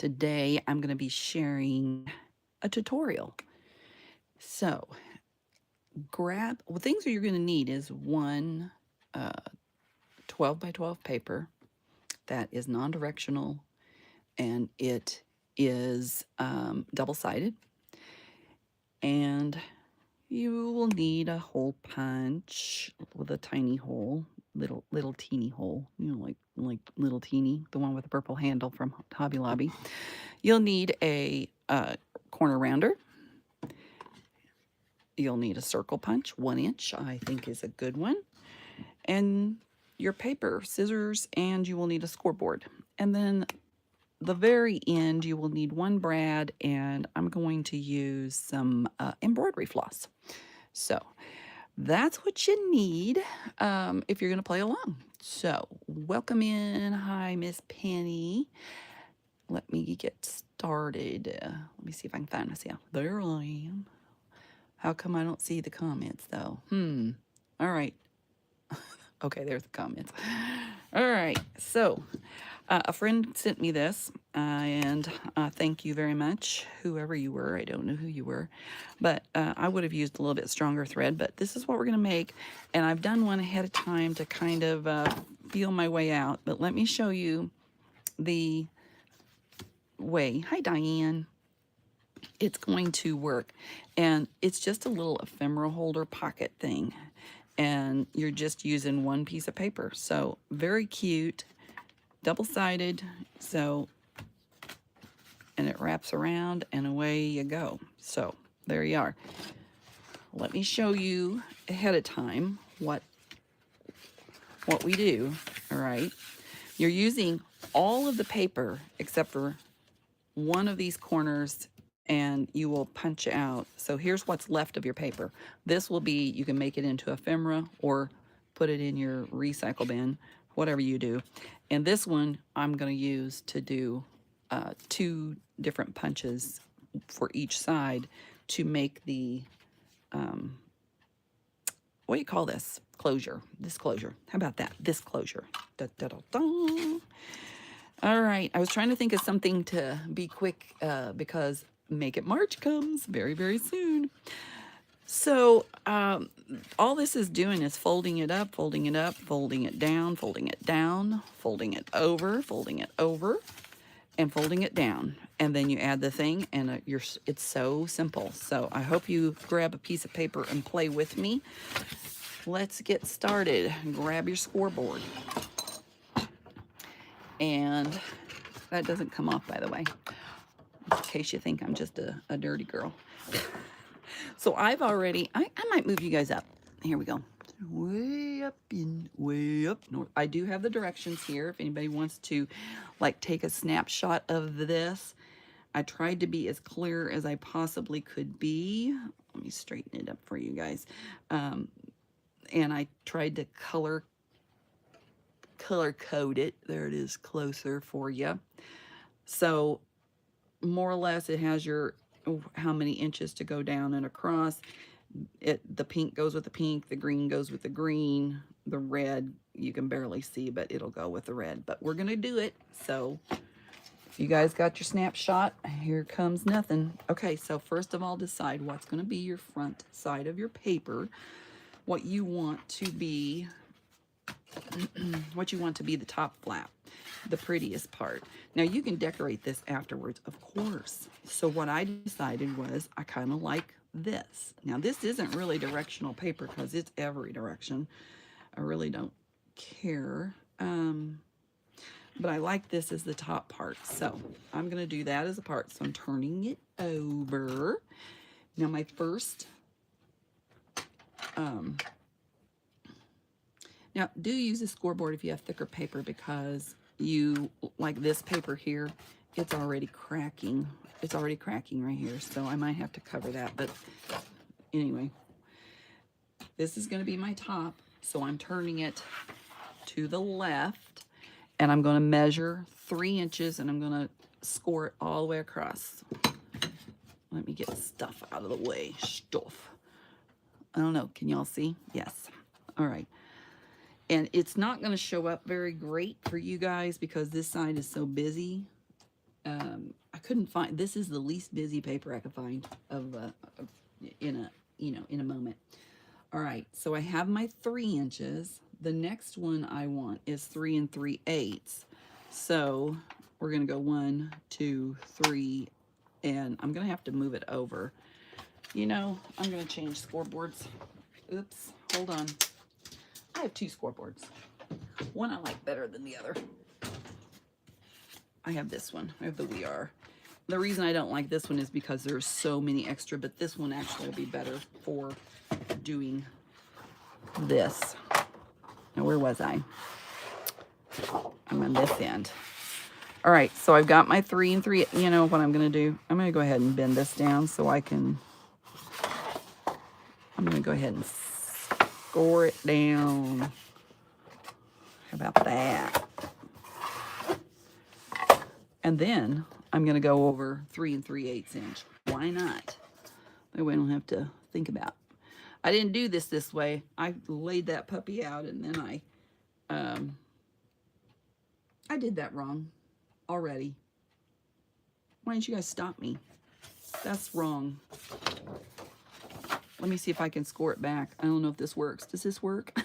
Today I'm going to be sharing a tutorial. So things that you're going to need is one 12 by 12 paper that is non-directional, and it is double-sided, and you will need a hole punch with a tiny hole, little teeny hole, like little teeny, the one with the purple handle from Hobby Lobby. You'll need a corner rounder. You'll need a circle punch, 1 inch, I think is a good one. And your paper, scissors, and you will need a scoreboard. And then the very end, you will need one brad, and I'm going to use some embroidery floss. So that's what you need if you're going to play along. So welcome in. Hi, Miss Penny. Let me get started. Let me see if I can find myself. There I am. How come I don't see the comments, though? All right. Okay, there's the comments. All right. So a friend sent me this, and thank you very much, whoever you were. I don't know who you were, but I would have used a little bit stronger thread, but this is what we're going to make, and I've done one ahead of time to kind of feel my way out, but let me show you the way. Hi, Diane. It's going to work, and it's just a little ephemera holder pocket thing, and you're just using one piece of paper. So very cute, double-sided. So, and it wraps around and away you go. So there you are. Let me show you ahead of time what we do. All right, you're using all of the paper except for one of these corners, and you will punch out. So here's what's left of your paper. This will be, you can make it into ephemera or put it in your recycle bin, whatever you do. And this one I'm going to use to do 2 different punches for each side to make the, what do you call this? Closure. This closure. How about that? This closure. Da, da, da, da. All right, I was trying to think of something to be quick because Make It March comes very, very soon. So all this is doing is folding it up, folding it up, folding it down, folding it down, folding it over, and folding it down. And then you add the thing, and it's so simple. So I hope you grab a piece of paper and play with me. Let's get started. Grab your scoreboard. And that doesn't come off, by the way, in case you think I'm just a dirty girl. So I've already, I might move you guys up. Here we go. Way up north. I do have the directions here if anybody wants to like take a snapshot of this. I tried to be as clear as I possibly could be. Let me straighten it up for you guys. And I tried to color code it. There it is, closer for you. So more or less it has your how many inches to go down and across. The pink goes with the pink, the green goes with the green, the red you can barely see, but it'll go with the red. But we're gonna do it. So if you guys got your snapshot, here comes nothing. Okay, so first of all, decide what's gonna be your front side of your paper, what you want to be the top flap, the prettiest part. Now you can decorate this afterwards, of course. So what I decided was I kind of like this. Now this isn't really directional paper because it's every direction. I really don't care. But I like this as the top part. So I'm going to do that as a part. So I'm turning it over. Now my first now, do use a scoreboard if you have thicker paper, because you, like this paper here, it's already cracking. It's already cracking right here, so I might have to cover that. But anyway, this is going to be my top, so I'm turning it to the left, and I'm going to measure 3 inches, and I'm going to score it all the way across. Let me get stuff out of the way. Stuff. I don't know. Can y'all see? Yes. All right. And it's not going to show up very great for you guys because this side is so busy. couldn't find, this is the least busy paper I could find in a, in a moment. All right, so I have my 3 inches. The next one I want is 3 3/8. So we're gonna go 1, 2, 3, and I'm gonna have to move it over. I'm gonna change scoreboards. Oops, hold on. I have 2 scoreboards. One I like better than the other. I have this one. I have the We Are. The reason I don't like this one is because there's so many extra, but this one actually will be better for doing this. Now, where was I? I'm on this end. All right, so I've got my 3 3. You know what I'm going to do? I'm going to go ahead and bend this down so I'm going to go ahead and score it down. How about that? And then I'm going to go over 3 3/8 inch. Why not? That way I don't have to think about. I didn't do this way. I laid that puppy out, and then I did that wrong already. Why didn't you guys stop me? That's wrong. Let me see if I can score it back. I don't know if this works. Does this work?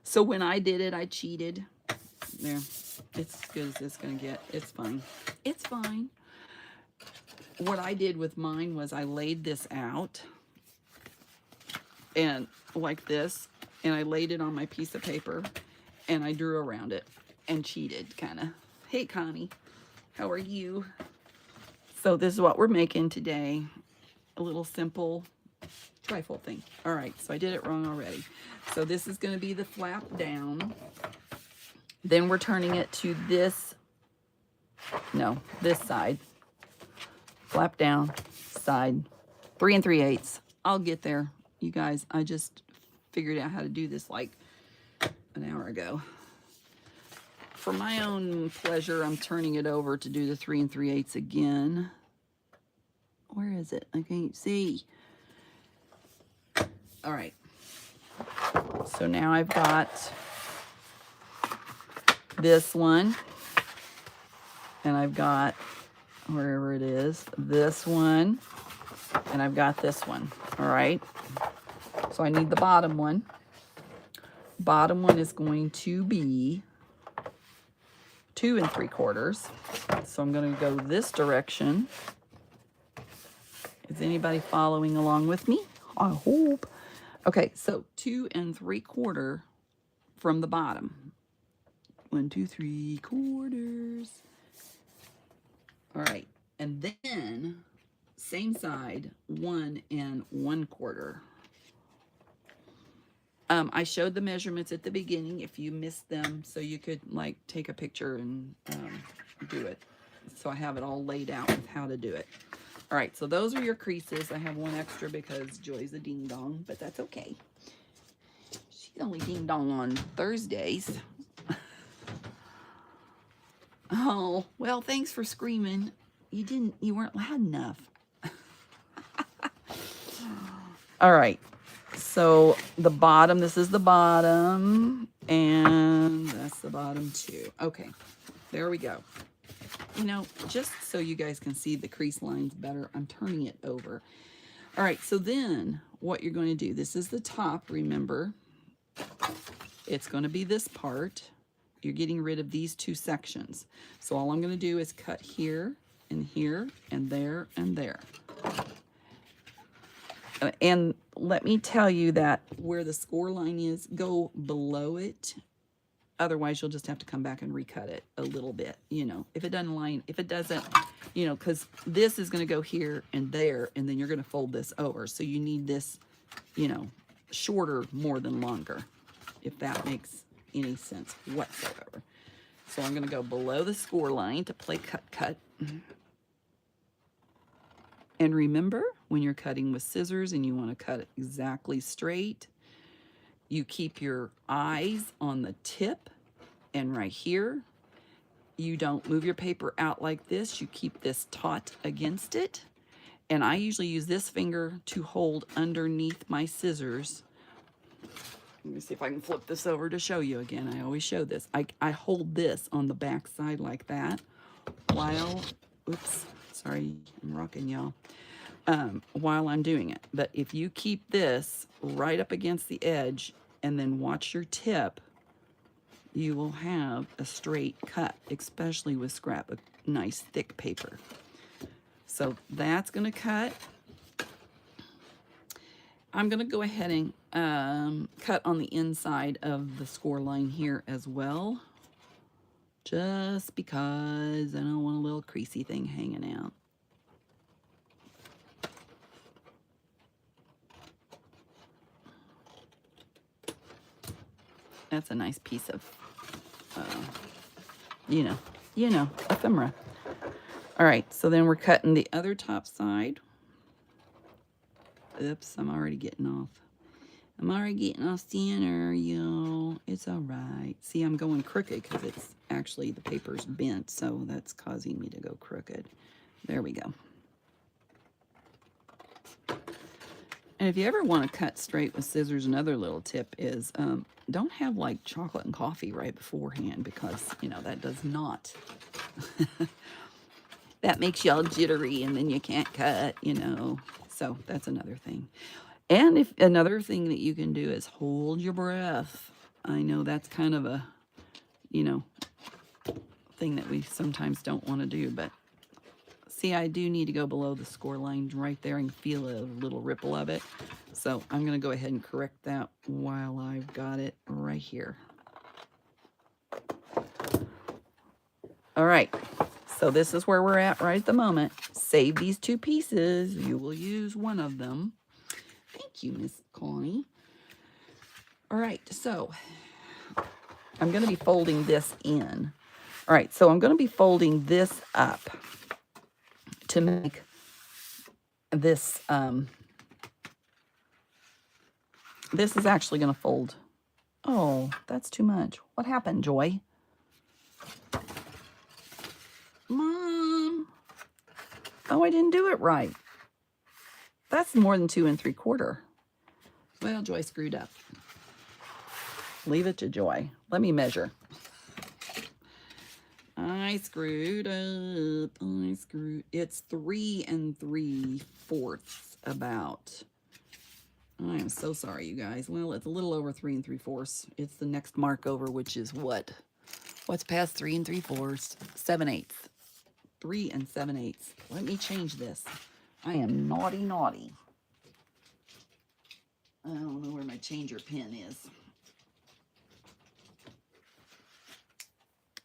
So when I did it, I cheated. There. It's as good as it's going to get. It's fine. It's fine. What I did with mine was I laid this out and like this, and I laid it on my piece of paper, and I drew around it and cheated, kind of. Hey, Connie, how are you? So this is what we're making today. A little simple trifle thing. All right, so I did it wrong already. So this is going to be the flap down. Then we're turning it to this side. Flap down, side, 3 3/8. I'll get there, you guys. I just figured out how to do this like an hour ago. For my own pleasure, I'm turning it over to do the 3 3/8 again. Where is it? I can't see. All right. So now I've got this one, and I've got, wherever it is, this one, and I've got this one. All right. So I need the bottom one. Bottom one is going to be 2 3/4. So I'm going to go this direction. Is anybody following along with me? I hope. Okay, so 2 3/4 from the bottom. 1 2 3/4. All right, and then same side, 1 1/4. I showed the measurements at the beginning if you missed them, so you could like take a picture and do it. So I have it all laid out with how to do it. All right, so those are your creases. I have one extra because Joy's a ding dong, but that's okay. She's only ding dong on Thursdays. Oh, well, thanks for screaming. You weren't loud enough. All right. So the bottom, this is the bottom, and that's the bottom too. Okay, there we go. Just so you guys can see the crease lines better, I'm turning it over. All right, so then what you're going to do, this is the top, remember. It's going to be this part. You're getting rid of these 2 sections. So all I'm going to do is cut here and here and there and there. And let me tell you that where the score line is, go below it. Otherwise, you'll just have to come back and recut it a little bit, if it doesn't, because this is going to go here and there, and then you're going to fold this over. So you need this, shorter more than longer, if that makes any sense whatsoever. So I'm going to go below the score line to play cut. And remember, when you're cutting with scissors and you want to cut it exactly straight, you keep your eyes on the tip and right here. You don't move your paper out like this. You keep this taut against it. And I usually use this finger to hold underneath my scissors. Let me see if I can flip this over to show you again. I always show this. I hold this on the back side like that, while, oops, sorry, I'm rocking y'all, while I'm doing it. But if you keep this right up against the edge and then watch your tip, you will have a straight cut, especially with scrapbook, nice thick paper. So that's going to cut. I'm going to go ahead and cut on the inside of the score line here as well, just because I don't want a little creasy thing hanging out. That's a nice piece of, you know, ephemera. All right, so then we're cutting the other top side. Oops, I'm already getting off. I'm already getting off center, y'all. It's all right. See, I'm going crooked because it's actually the paper's bent, so that's causing me to go crooked. There we go. And if you ever want to cut straight with scissors, another little tip is don't have like chocolate and coffee right beforehand, because, you know, that does not. That makes you all jittery and then you can't cut, you know. So that's another thing. And if another thing that you can do is hold your breath. I know that's kind of a, you know, thing that we sometimes don't want to do, but see, I do need to go below the score line right there and feel a little ripple of it. So I'm going to go ahead and correct that while I've got it right here. All right. So this is where we're at right at the moment. Save these two pieces. You will use one of them. Thank you, Miss Connie. All right, so I'm going to be folding this in. All right, so I'm going to be folding this up to make this, this is actually going to fold. Oh, that's too much. What happened, Joy? Mom. Oh, I didn't do it right. That's more than 2 3/4. Well, Joy screwed up. Leave it to Joy. Let me measure. I screwed up. It's 3 3/4 about. I am so sorry, you guys. Well, it's a little over 3 3/4. It's the next mark over, which is what? What's past 3 3/4? 7/8. 3 7/8. Let me change this. I am naughty. I don't know where my changer pin is.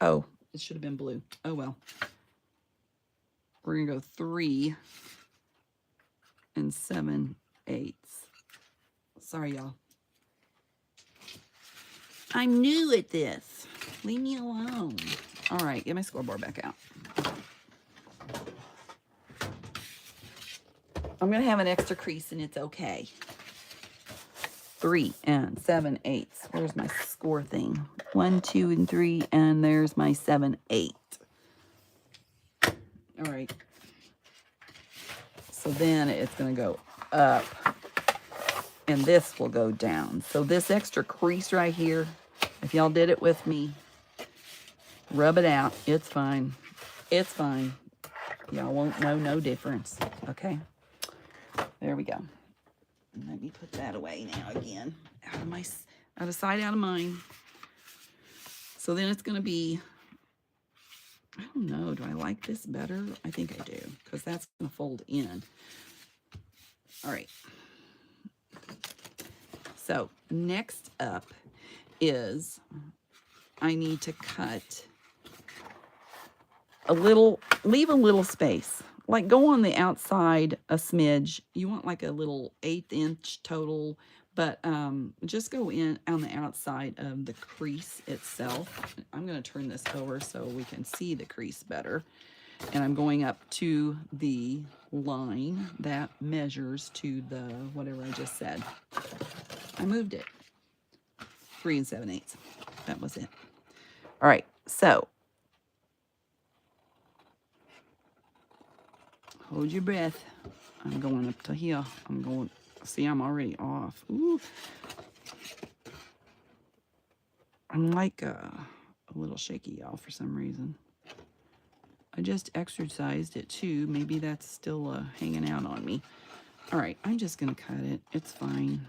Oh, it should have been blue. Oh, well. We're going to go 3 7/8. Sorry, y'all. I'm new at this. Leave me alone. All right, get my scoreboard back out. I'm going to have an extra crease, and it's okay. 3 7/8. Where's my score thing? 1, 2, and 3, and there's my 7/8. All right. So then it's going to go up, and this will go down. So this extra crease right here, if y'all did it with me, rub it out. It's fine. It's fine. Y'all won't know no difference. Okay. There we go. Let me put that away now again. Out of sight, out of mind. So then it's going to be, I don't know, do I like this better? I think I do, because that's going to fold in. All right. So next up is I need to cut a little, leave a little space. Like go on the outside a smidge. You want like a little 1/8 inch total, but just go in on the outside of the crease itself. I'm going to turn this over so we can see the crease better. And I'm going up to the line that measures to the whatever I just said. I moved it. 3 7/8. That was it. All right, so hold your breath. I'm going up to here. I'm going, see, I'm already off. Ooh. I'm like a little shaky, y'all, for some reason. I just exercised it too. Maybe that's still hanging out on me. All right, I'm just going to cut it. It's fine.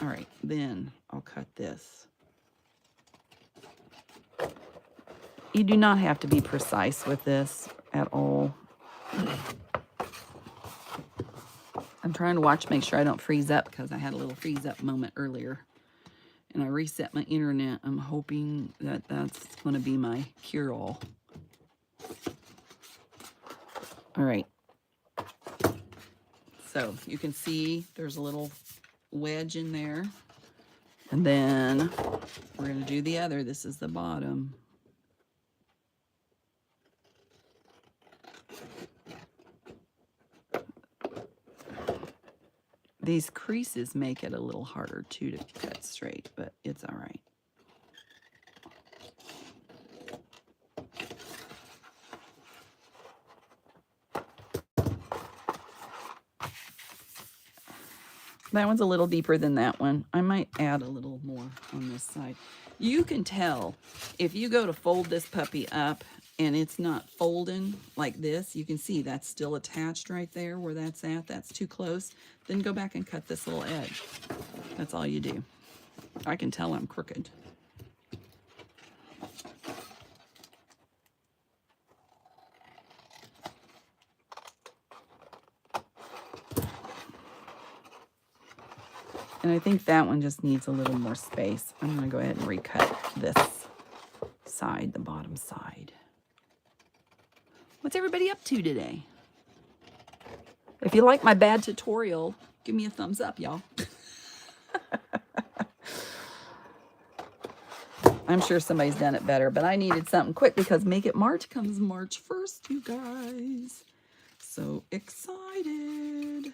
All right, then I'll cut this. You do not have to be precise with this at all. I'm trying to watch, make sure I don't freeze up, because I had a little freeze up moment earlier. And I reset my internet. I'm hoping that that's going to be my cure-all. All right. So you can see there's a little wedge in there. And then we're going to do the other. This is the bottom. These creases make it a little harder too to cut straight, but it's all right. That one's a little deeper than that one. I might add a little more on this side. You can tell if you go to fold this puppy up and it's not folding like this, you can see that's still attached right there where that's at. That's too close. Then go back and cut this little edge. That's all you do. I can tell I'm crooked. And I think that one just needs a little more space. I'm going to go ahead and recut this side, the bottom side. What's everybody up to today? If you like my bad tutorial, give me a thumbs up, y'all. I'm sure somebody's done it better, but I needed something quick because Make It March comes March 1st, you guys. So excited.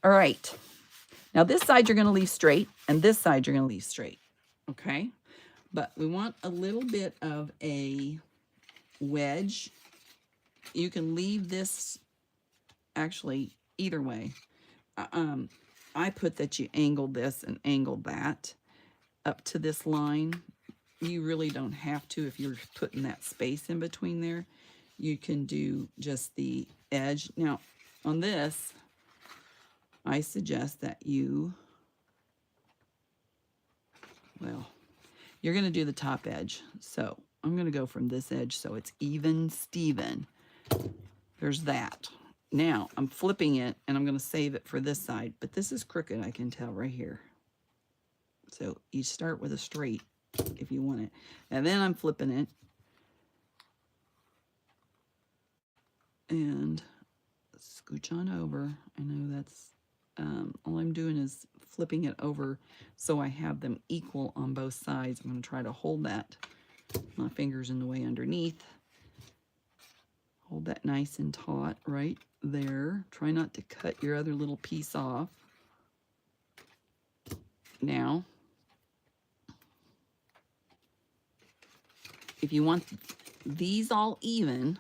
All right. Now this side you're going to leave straight, and this side you're going to leave straight. Okay? But we want a little bit of a wedge. You can leave this actually either way. I put that you angled this and angled that up to this line. You really don't have to if you're putting that space in between there. You can do just the edge. Now, on this, I suggest that you, well, you're going to do the top edge. So I'm going to go from this edge so it's even Steven. There's that. Now I'm flipping it and I'm going to save it for this side, but this is crooked, I can tell right here. So you start with a straight if you want it. And then I'm flipping it. And scooch on over. I know that's, all I'm doing is flipping it over so I have them equal on both sides. I'm going to try to hold that. My finger's in the way underneath. Hold that nice and taut right there. Try not to cut your other little piece off. Now, if you want these all even,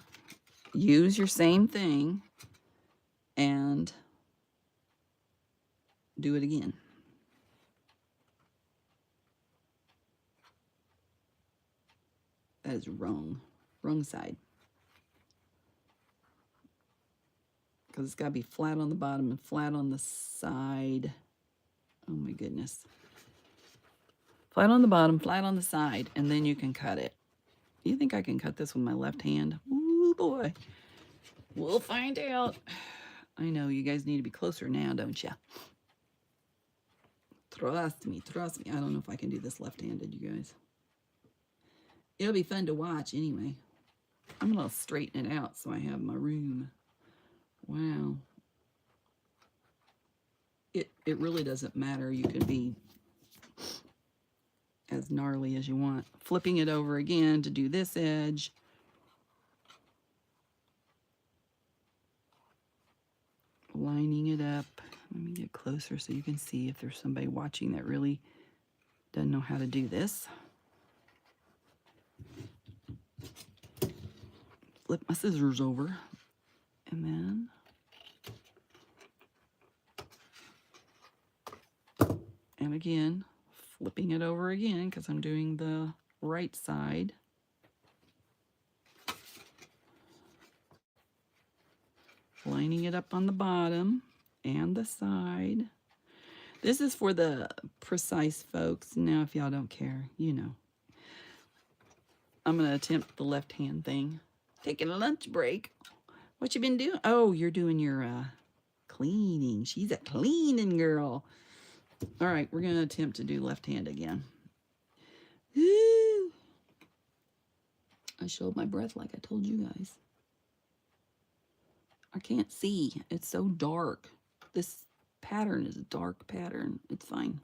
use your same thing and do it again. That is wrong. Wrong side. Because it's got to be flat on the bottom and flat on the side. Oh my goodness. Flat on the bottom, flat on the side, and then you can cut it. You think I can cut this with my left hand? Ooh boy. We'll find out. I know you guys need to be closer now, don't you? Trust me, trust me. I don't know if I can do this left-handed, you guys. It'll be fun to watch anyway. I'm going to straighten it out so I have my room. Wow. It really doesn't matter. You can be as gnarly as you want. Flipping it over again to do this edge. Lining it up. Let me get closer so you can see if there's somebody watching that really doesn't know how to do this. Flip my scissors over. And then and again, flipping it over again because I'm doing the right side. lining it up on the bottom and the side. This is for the precise folks. Now, if y'all don't care, you know. I'm going to attempt the left hand thing. Taking a lunch break. What you been doing? Oh, you're doing your cleaning. She's a cleaning girl. All right, we're going to attempt to do left hand again. Woo! I showed my breath like I told you guys. I can't see. It's so dark. This pattern is a dark pattern. It's fine.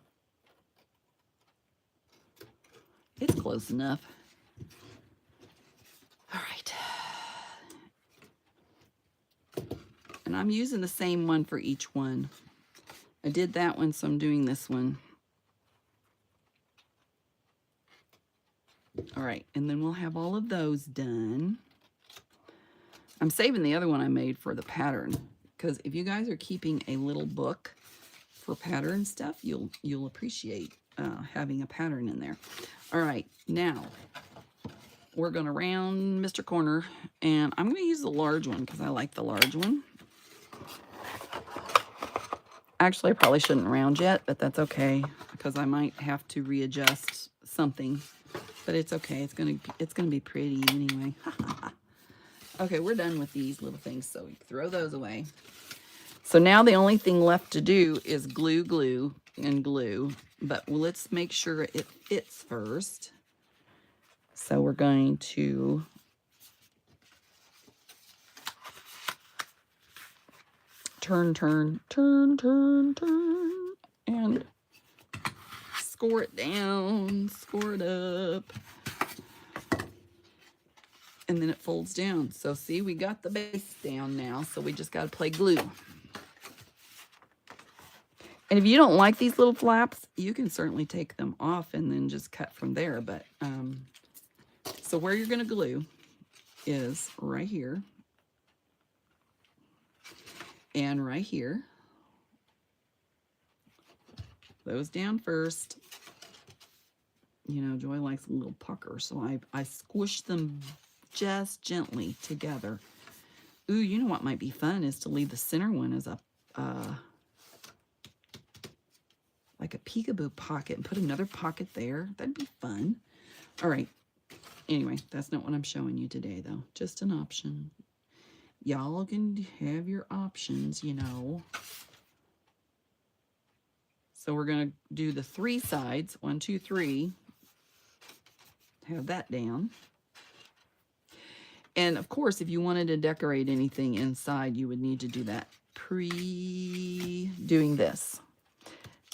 It's close enough. All right. And I'm using the same one for each one. I did that one, so I'm doing this one. All right, and then we'll have all of those done. I'm saving the other one I made for the pattern, because if you guys are keeping a little book for pattern stuff, you'll appreciate having a pattern in there. All right, now we're going to round Mr. Corner, and I'm going to use the large one because I like the large one. Actually, I probably shouldn't round yet, but that's okay because I might have to readjust something. But it's okay. It's gonna be pretty anyway. Okay, we're done with these little things, so we throw those away. So now the only thing left to do is glue, glue, and glue. But let's make sure it fits first. So we're going to turn, turn, turn, turn, turn, and score it down, score it up. And then it folds down. So see, we got the base down now, so we just got to play glue. And if you don't like these little flaps, you can certainly take them off and then just cut from there. But so where you're going to glue is right here and right here. Those down first. You know, Joy likes a little pucker, so I squish them just gently together. Ooh, you know what might be fun is to leave the center one as a like a peekaboo pocket and put another pocket there. That'd be fun. All right. Anyway, that's not what I'm showing you today, though. Just an option. Y'all can have your options, you know. So we're going to do the 3 sides. 1, 2, 3. Have that down. And of course, if you wanted to decorate anything inside, you would need to do that pre-doing this.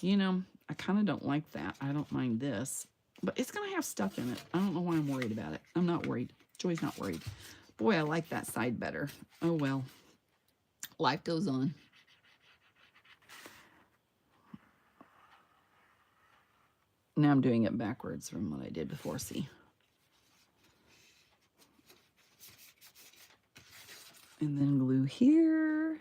You know, I kind of don't like that. I don't mind this, but it's going to have stuff in it. I don't know why I'm worried about it. I'm not worried. Joy's not worried. Boy, I like that side better. Oh, well. Life goes on. Now I'm doing it backwards from what I did before, see? And then glue here.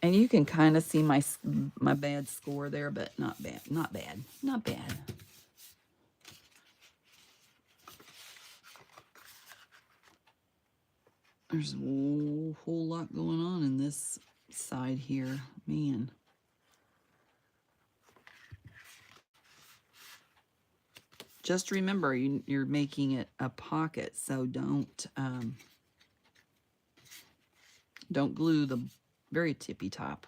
And you can kind of see my bad score there, but not bad, not bad, not bad. There's a whole lot going on in this side here, man. Just remember, you're making it a pocket, so don't glue the very tippy top.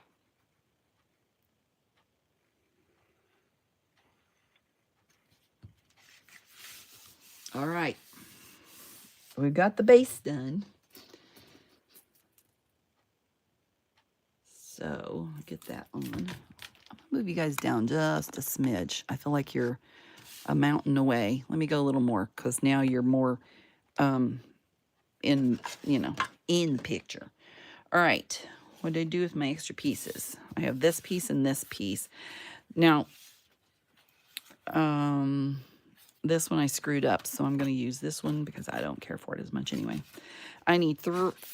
All right, we've got the base done. So get that on. I'm gonna move you guys down just a smidge. I feel like you're a mountain away. Let me go a little more, because now you're more in, you know, in the picture. All right, what did I do with my extra pieces? I have this piece and this piece. Now, this one I screwed up, so I'm going to use this one because I don't care for it as much anyway. I need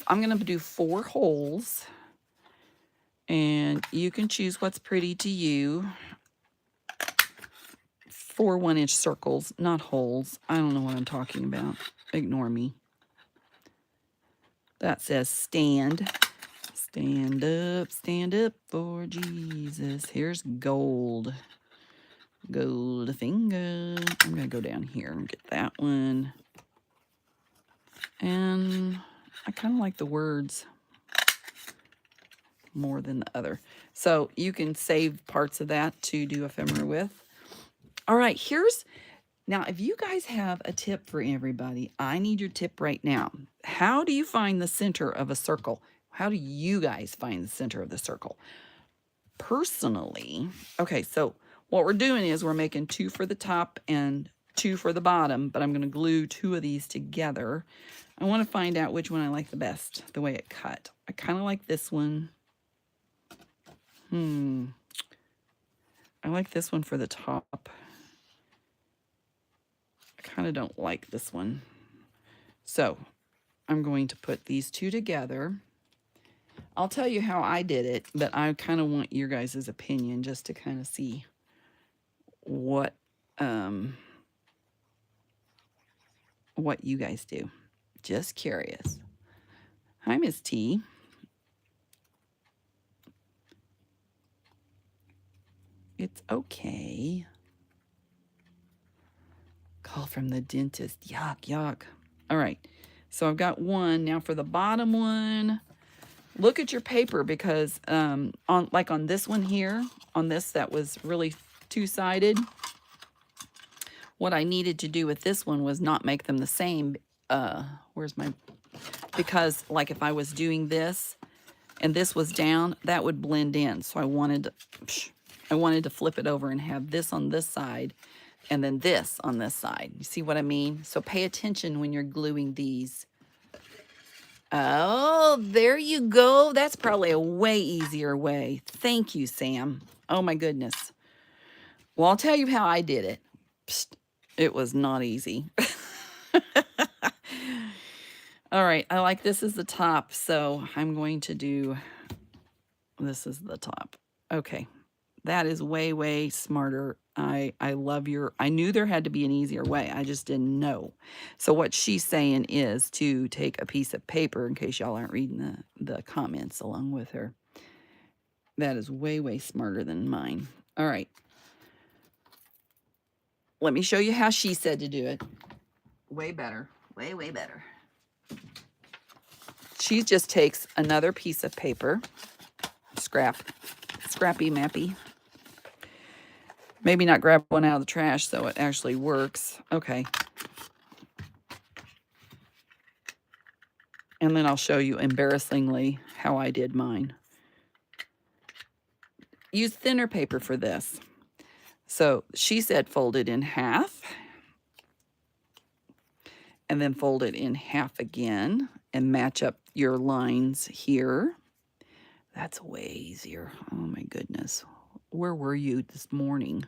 I'm going to do 4 holes, and you can choose what's pretty to you. 4 1-inch circles, not holes. I don't know what I'm talking about. Ignore me. That says stand. Stand up for Jesus. Here's gold. Gold finger. I'm going to go down here and get that one. And I kind of like the words more than the other. So you can save parts of that to do ephemera with. All right, now if you guys have a tip for everybody, I need your tip right now. How do you find the center of a circle? How do you guys find the center of the circle? Personally, okay, so what we're doing is we're making 2 for the top and 2 for the bottom, but I'm going to glue 2 of these together. I want to find out which one I like the best, the way it cut. I kind of like this one. I like this one for the top. I kind of don't like this one. So I'm going to put these 2 together. I'll tell you how I did it, but I kind of want your guys' opinion just to kind of see what you guys do. Just curious. Hi, Miss T. It's okay. Call from the dentist. Yuck, yuck. All right. So I've got one. Now for the bottom one, look at your paper because on this one here, on this that was really 2-sided, what I needed to do with this one was not make them the same. Because like if I was doing this and this was down, that would blend in. So I wanted to flip it over and have this on this side and then this on this side. You see what I mean? So pay attention when you're gluing these. Oh, there you go. That's probably a way easier way. Thank you, Sam. Oh my goodness. Well, I'll tell you how I did it. Psst, it was not easy. All right, I like this as the top, so I'm going to do this as the top. Okay, that is way, way smarter. I love I knew there had to be an easier way. I just didn't know. So what she's saying is to take a piece of paper, in case y'all aren't reading the comments along with her. That is way, way smarter than mine. All right. Let me show you how she said to do it. Way better. Way, way better. She just takes another piece of paper, scrappy mappy. Maybe not grab one out of the trash so it actually works. Okay. And then I'll show you embarrassingly how I did mine. Use thinner paper for this. So she said fold it in half. And then fold it in half again and match up your lines here. That's way easier. Oh my goodness. Where were you this morning?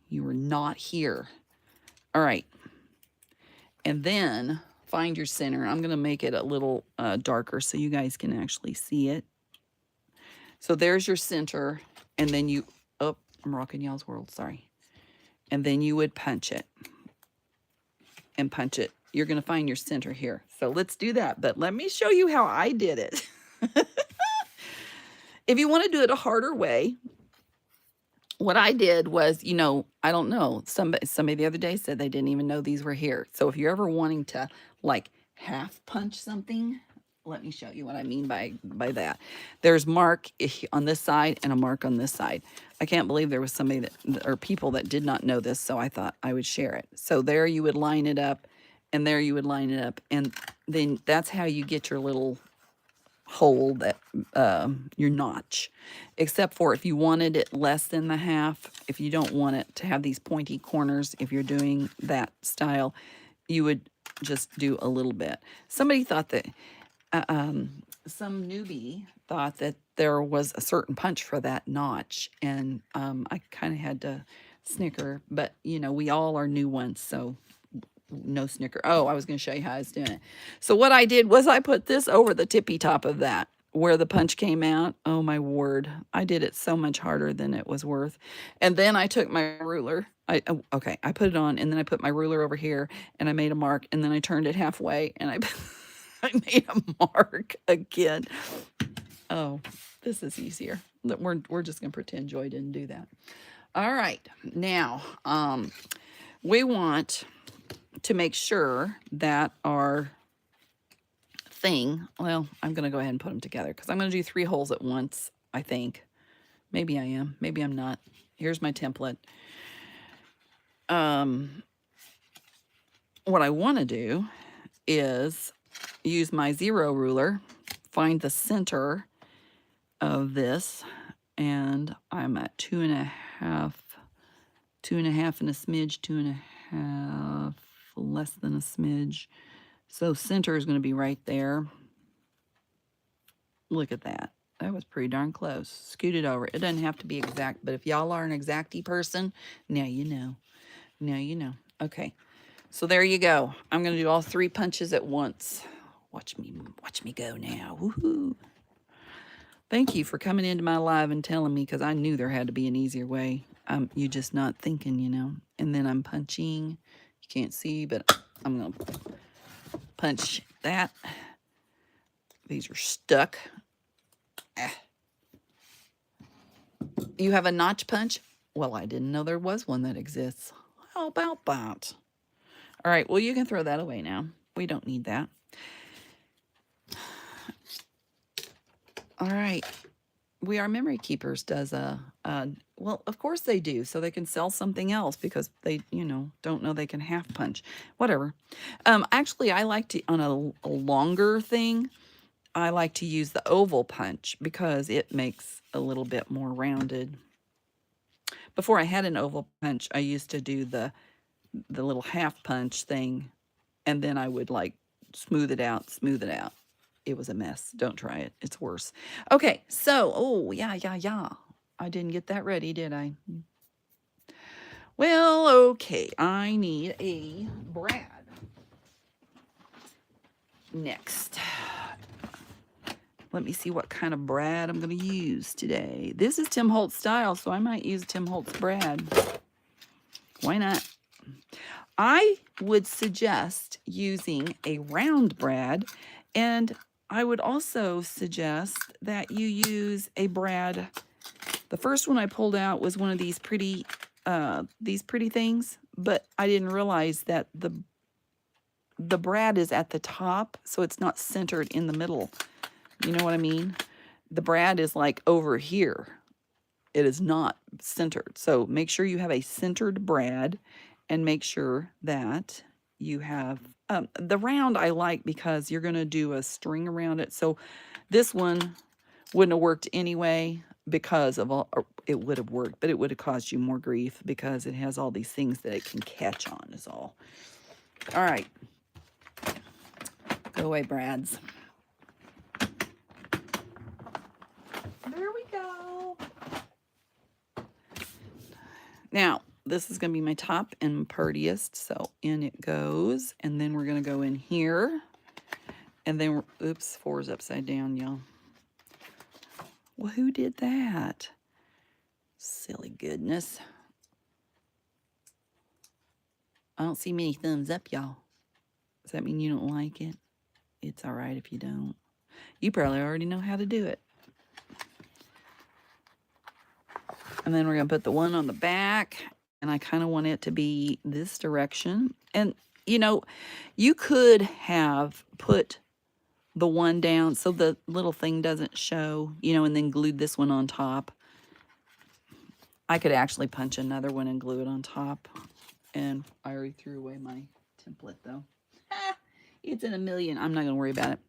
You were not here. All right. And then find your center. I'm going to make it a little darker so you guys can actually see it. So there's your center. And then you, oh, I'm rocking y'all's world, sorry. And then you would punch it. And punch it. You're going to find your center here. So let's do that. But let me show you how I did it. If you want to do it a harder way, what I did was, you know, I don't know. Somebody the other day said they didn't even know these were here. So if you're ever wanting to like half punch something, let me show you what I mean by that. There's mark on this side and a mark on this side. I can't believe there was somebody or people that did not know this, so I thought I would share it. So there you would line it up, and there you would line it up, and then that's how you get your little hole, that your notch. Except for if you wanted it less than the half, if you don't want it to have these pointy corners, if you're doing that style, you would just do a little bit. Somebody thought that some newbie thought that there was a certain punch for that notch, and I kind of had to snicker, but you know, we all are new ones, so no snicker. Oh, I was going to show you how I was doing it. So what I did was I put this over the tippy top of that where the punch came out. Oh my word. I did it so much harder than it was worth. And then I took my ruler. Okay, I put it on and then I put my ruler over here and I made a mark and then I turned it halfway and I I made a mark again. Oh, this is easier. We're just going to pretend Joy didn't do that. All right. Now, we want to make sure that our thing, well, I'm going to go ahead and put them together because I'm going to do 3 holes at once, I think. Maybe I am. Maybe I'm not. Here's my template. What I want to do is use my 0 ruler, find the center of this, and I'm at 2.5, 2.5 and a smidge, 2.5, less than a smidge. So center is going to be right there. Look at that. That was pretty darn close. Scoot it over. It doesn't have to be exact, but if y'all are an exacty person, now you know. Now you know. Okay. So there you go. I'm going to do all 3 punches at once. Watch me go now. Woohoo. Thank you for coming into my live and telling me, because I knew there had to be an easier way. You just not thinking, you know. And then I'm punching. You can't see, but I'm going to punch that. These are stuck. You have a notch punch? Well, I didn't know there was one that exists. How about that? All right, well, you can throw that away now. We don't need that. All right. We Are Memory Keepers does well, of course they do, so they can sell something else because they, you know, don't know they can half punch. Whatever. Actually, I like to, on a longer thing, I like to use the oval punch because it makes a little bit more rounded. Before I had an oval punch, I used to do the little half punch thing, and then I would like smooth it out. It was a mess. Don't try it. It's worse. Okay, so, oh, yeah. I didn't get that ready, did I? Well, okay. I need a brad. Next. Let me see what kind of brad I'm going to use today. This is Tim Holtz style, so I might use Tim Holtz brad. Why not? I would suggest using a round brad, and I would also suggest that you use a brad. The first one I pulled out was one of these pretty things, but I didn't realize that the brad is at the top, so it's not centered in the middle. You know what I mean? The brad is like over here. It is not centered. So make sure you have a centered brad, and make sure that you have the round. I like because you're going to do a string around it. So this one wouldn't have worked anyway because of all, it would have worked, but it would have caused you more grief because it has all these things that it can catch on is all. All right. Go away, brads. There we go. Now, this is going to be my top and prettiest, so in it goes, and then we're going to go in here, and then oops, 4's upside down, y'all. Well, who did that? Silly goodness. I don't see many thumbs up, y'all. Does that mean you don't like it? It's all right if you don't. You probably already know how to do it. And then we're going to put the one on the back, and I kind of want it to be this direction. And, you know, you could have put the one down so the little thing doesn't show, you know, and then glued this one on top. I could actually punch another one and glue it on top. And I already threw away my template, though. It's in a million. I'm not going to worry about it.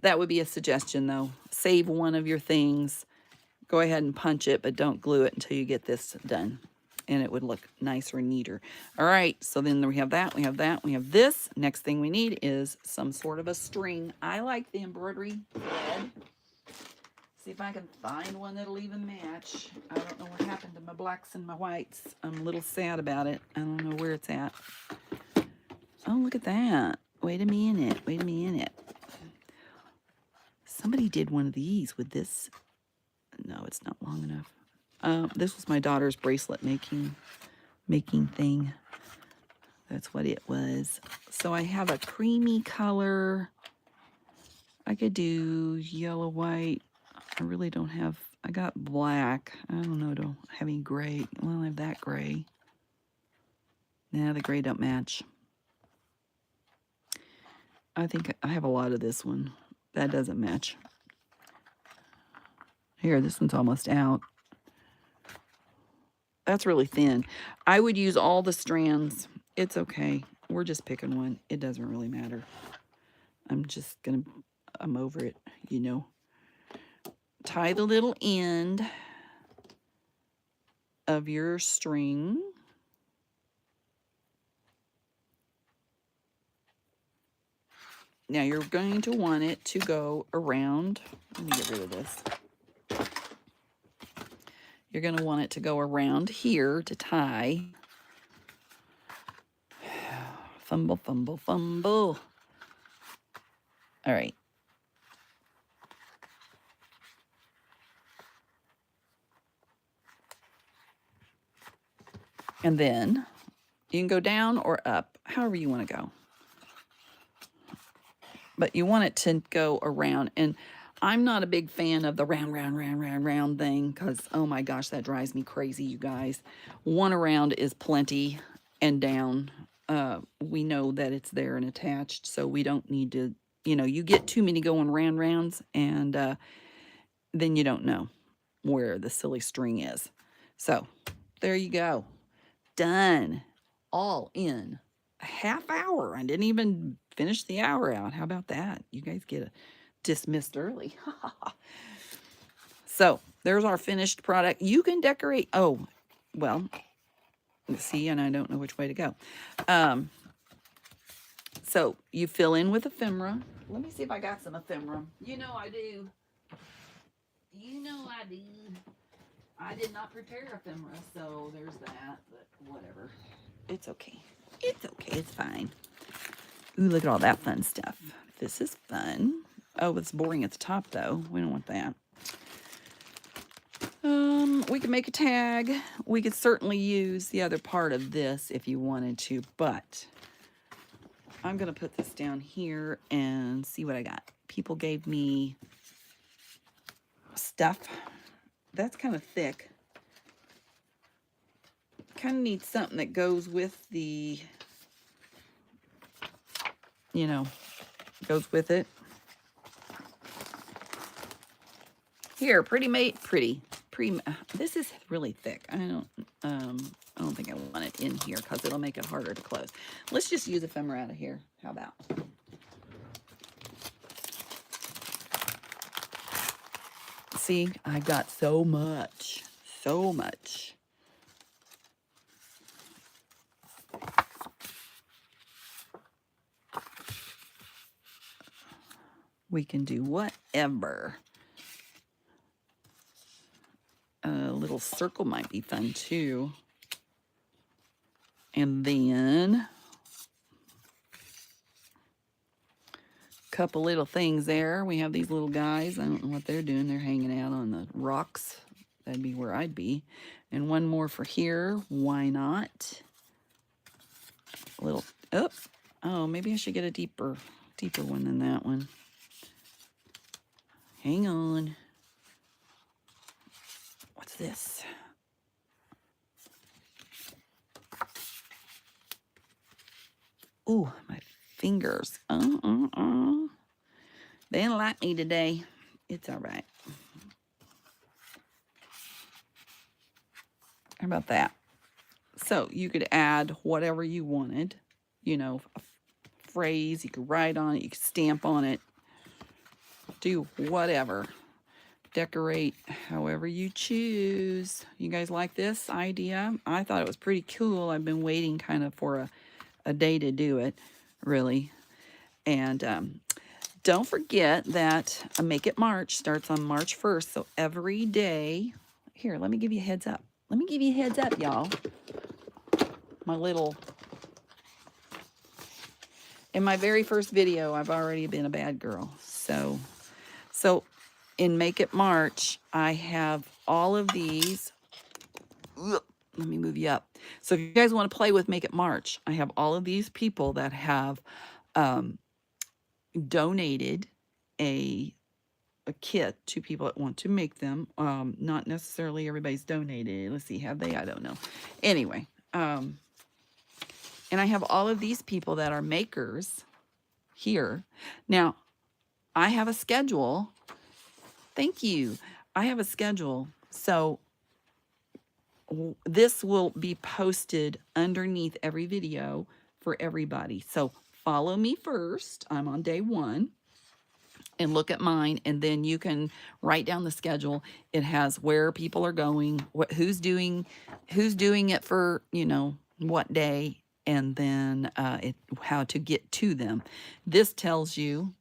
That would be a suggestion, though. Save one of your things. Go ahead and punch it, but don't glue it until you get this done. And it would look nicer and neater. All right, so then we have that, we have that, we have this. Next thing we need is some sort of a string. I like the embroidery thread. See if I can find one that'll even match. I don't know what happened to my blacks and my whites. I'm a little sad about it. I don't know where it's at. Oh, look at that. Wait a minute. Somebody did one of these with this. No, it's not long enough. This was my daughter's bracelet making thing. That's what it was. So I have a creamy color. I could do yellow, white. I really don't have, I got black. I don't know, don't have any gray. Well, I have that gray. Nah, the gray don't match. I think I have a lot of this one. That doesn't match. Here, this one's almost out. That's really thin. I would use all the strands. It's okay. We're just picking one. It doesn't really matter. I'm over it, you know. Tie the little end of your string. Now you're going to want it to go around. Let me get rid of this. You're going to want it to go around here to tie. Fumble, fumble, fumble. All right. And then you can go down or up, however you want to go. But you want it to go around. And I'm not a big fan of the round thing because, oh my gosh, that drives me crazy, you guys. One around is plenty, and down. We know that it's there and attached, so we don't need to, you know, you get too many going rounds, and then you don't know where the silly string is. So there you go. Done. All in a half hour. I didn't even finish the hour out. How about that? You guys get dismissed early. So there's our finished product. You can decorate. Oh, well, see, and I don't know which way to go. So you fill in with ephemera. Let me see if I got some ephemera. You know I do. You know I do. I did not prepare ephemera, so there's that, but whatever. It's okay. It's okay. It's fine. Ooh, look at all that fun stuff. This is fun. Oh, it's boring at the top, though. We don't want that. We can make a tag. We could certainly use the other part of this if you wanted to, but I'm going to put this down here and see what I got. People gave me stuff. That's kind of thick. Kind of need something that goes with the, you know, goes with it. Here, this is really thick. I don't think I want it in here because it'll make it harder to close. Let's just use ephemera out of here. How about? See, I got so much. So much. We can do whatever. A little circle might be fun too. And then a couple little things there. We have these little guys. I don't know what they're doing. They're hanging out on the rocks. That'd be where I'd be. And one more for here. Why not? A little, oh, maybe I should get a deeper one than that one. Hang on. What's this? Ooh, my fingers. They didn't like me today. It's all right. How about that? So you could add whatever you wanted. You know, a phrase. You could write on it. You could stamp on it. Do whatever. Decorate however you choose. You guys like this idea? I thought it was pretty cool. I've been waiting kind of for a day to do it, really. And don't forget that Make It March starts on March 1st. So every day, here, let me give you a heads up. Let me give you a heads up, y'all. In my very first video, I've already been a bad girl. So So in Make It March, I have all of these. Ugh, let me move you up. So if you guys want to play with Make It March, I have all of these people that have donated a kit to people that want to make them. Not necessarily everybody's donated. Let's see, have they? I don't know. Anyway, and I have all of these people that are makers here. Now, I have a schedule. Thank you. I have a schedule. So this will be posted underneath every video for everybody. So follow me first. I'm on day 1. And look at mine, and then you can write down the schedule. It has where people are going, who's doing it for, what day, and then how to get to them. This tells you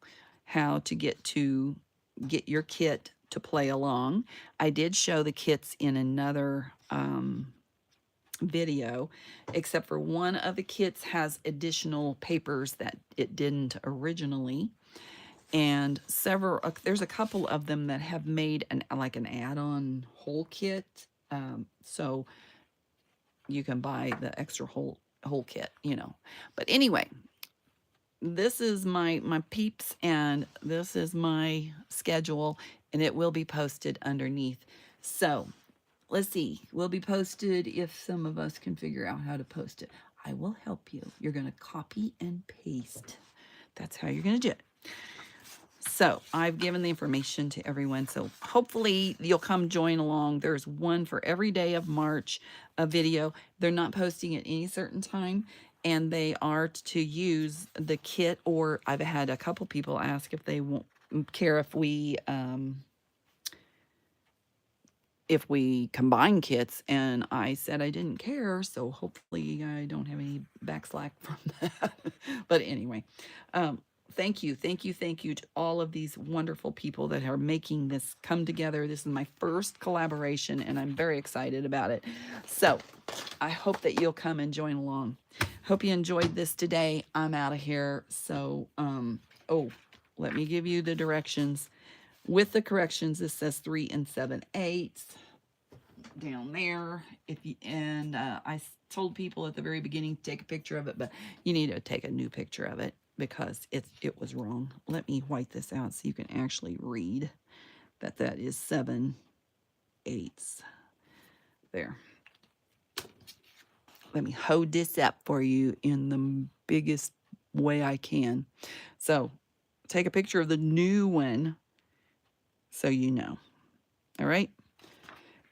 how to get your kit to play along. I did show the kits in another video, except for one of the kits has additional papers that it didn't originally. And there's a couple of them that have made an add-on whole kit, so you can buy the extra whole kit, But anyway, this is my peeps, and this is my schedule, and it will be posted underneath. So let's see, will be posted if some of us can figure out how to post it. I will help you. You're going to copy and paste. That's how you're going to do it. So I've given the information to everyone. So hopefully you'll come join along. There's one for every day of March, a video. They're not posting at any certain time, and they are to use the kit, or I've had a couple people ask if they won't care if we combine kits, and I said I didn't care, so hopefully I don't have any backslack from that. But anyway, thank you to all of these wonderful people that are making this come together. This is my first collaboration, and I'm very excited about it. So I hope that you'll come and join along. Hope you enjoyed this today. I'm out of here. So, let me give you the directions. With the corrections, this says 3 7/8 down there. I told people at the very beginning to take a picture of it, but you need to take a new picture of it because it was wrong. Let me white this out so you can actually read that is 7/8. There. Let me hold this up for you in the biggest way I can. So take a picture of the new one so you know. All right.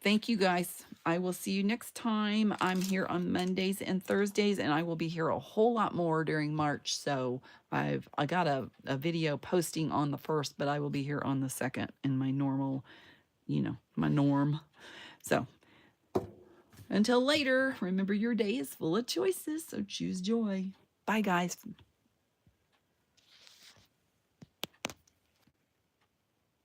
Thank you guys. I will see you next time. I'm here on Mondays and Thursdays, and I will be here a whole lot more during March. So I got a video posting on the 1st, but I will be here on the 2nd in my normal, my norm. So until later, remember your day is full of choices, so choose joy. Bye, guys.